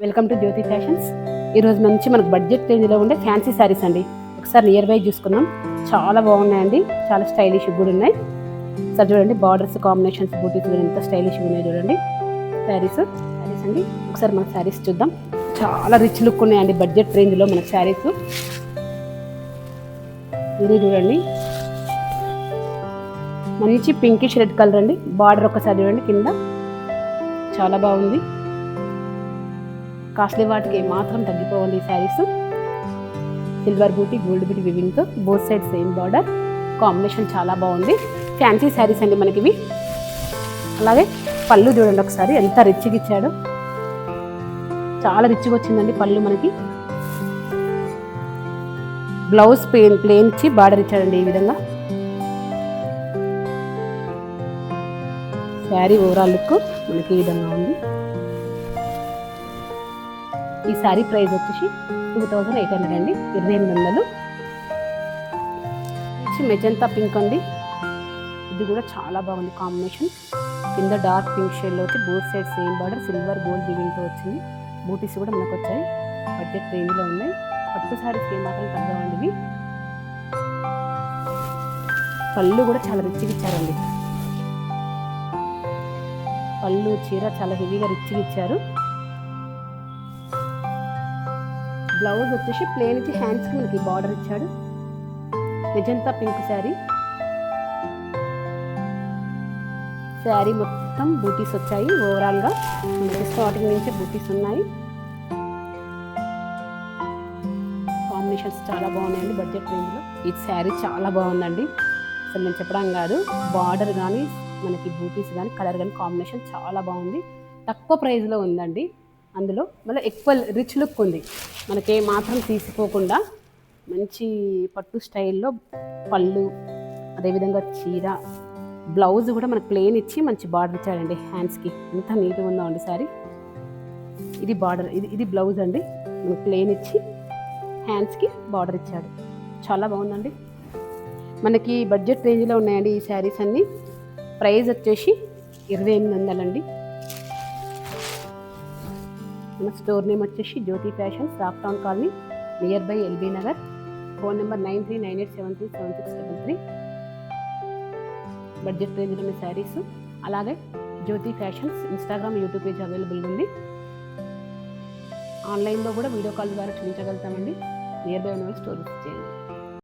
Welcome to Jyothi fashions. ఈరోజు నుంచి మనకు బడ్జెట్ రేంజ్లో ఉండే ఫ్యాన్సీ శారీస్ అండి. ఒకసారి నియర్ బై చూసుకుందాం. చాలా బాగున్నాయండి, చాలా స్టైలిష్ కూడా ఉన్నాయి. సార్ చూడండి, బార్డర్స్ కాంబినేషన్స్ బూటీస్ ఎంత స్టైలిష్గా ఉన్నాయి చూడండి. శారీస్ అండి. ఒకసారి మన శారీస్ చూద్దాం. చాలా రిచ్ లుక్ ఉన్నాయండి బడ్జెట్ రేంజ్లో మనకు శారీస్. ఇది చూడండి, మంచి పింకిష్ రెడ్ కలర్ అండి. బార్డర్ ఒకసారి చూడండి, కింద చాలా బాగుంది. కాస్ట్లీ వాటికి మాత్రం తగ్గిపోవాలి ఈ శారీస్. సిల్వర్ బూటీ, గోల్డ్ బూటీ వివింగ్తో both side same border combination చాలా బాగుంది. ఫ్యాన్సీ శారీస్ అండి మనకి ఇవి. అలాగే పళ్ళు చూడండి ఒకసారి, ఎంత రిచ్గా ఇచ్చాడో, చాలా రిచ్గా వచ్చిందండి పళ్ళు మనకి. బ్లౌజ్ ప్లేన్ ఇచ్చి బార్డర్ ఇచ్చాడండి ఈ విధంగా. శారీ ఓవరాల్ లుక్ మనకి ఈ విధంగా ఉంది. ఈ శారీ ప్రైస్ వచ్చేసి 2800 అండి, 2800. మెజంతా పింక్ అండి, ఇది కూడా చాలా బాగుంది కాంబినేషన్. కింద డార్క్ పింక్ షేడ్లో వచ్చి both side same border silver gold వీవింగ్తో వచ్చింది. బూటీస్ కూడా మనకు వచ్చాయి, బడ్జెట్ రేంజ్లో ఉన్నాయి. పట్టు శారీస్కి ఏమాత్రం తగ్గవండి ఇవి. పళ్ళు కూడా చాలా రిచ్గా ఇచ్చారండి. పళ్ళు చీర చాలా హెవీగా రిచ్గా ఇచ్చారు. బ్లౌజ్ వచ్చేసి ప్లేన్ ఇచ్చి హ్యాండ్స్కి మనకి బార్డర్ ఇచ్చాడు. Magenta pink sari. శారీ మొత్తం బూటీస్ వచ్చాయి. ఓవరాల్గా మనకి స్టార్టింగ్ నుంచే బూటీస్ ఉన్నాయి. కాంబినేషన్స్ చాలా బాగున్నాయండి బడ్జెట్ రేంజ్లో. ఈ శారీ చాలా బాగుందండి, అసలు నేను చెప్పడం కాదు. బార్డర్ కానీ మనకి బూటీస్ కానీ కలర్ కానీ కాంబినేషన్ చాలా బాగుంది. తక్కువ ప్రైస్లో ఉందండి. అందులో మళ్ళీ ఎక్కువ రిచ్ లుక్ ఉంది, మనకి మాత్రం తీసిపోకుండా మంచి పట్టు స్టైల్లో పళ్ళు, అదేవిధంగా చీర, బ్లౌజ్ కూడా మనకు ప్లేన్ ఇచ్చి మంచి బార్డర్ ఇచ్చాడండి హ్యాండ్స్కి. ఎంత నీట్గా ఉందో అండి శారీ. ఇది బార్డర్, ఇది బ్లౌజ్ అండి, మనకు ప్లేన్ ఇచ్చి హ్యాండ్స్కి బార్డర్ ఇచ్చాడు. చాలా బాగుందండి. మనకి బడ్జెట్ రేంజ్లో ఉన్నాయండి ఈ శారీస్ అన్నీ. ప్రైస్ వచ్చేసి 2800 అండి. మన స్టోర్ నేమ్ వచ్చేసి Jyothi fashions, rock town colony, near by LB Nagar. Phone number 9398737633. Budget రేంజ్లో ఉన్న శారీస్. అలాగే Jyothi fashions Instagram, YouTube page available ఉంది. ఆన్లైన్లో కూడా వీడియో కాల్ ద్వారా చూపించగలుగుతామండి. నియర్ బై ఉన్న స్టోర్ చేయండి.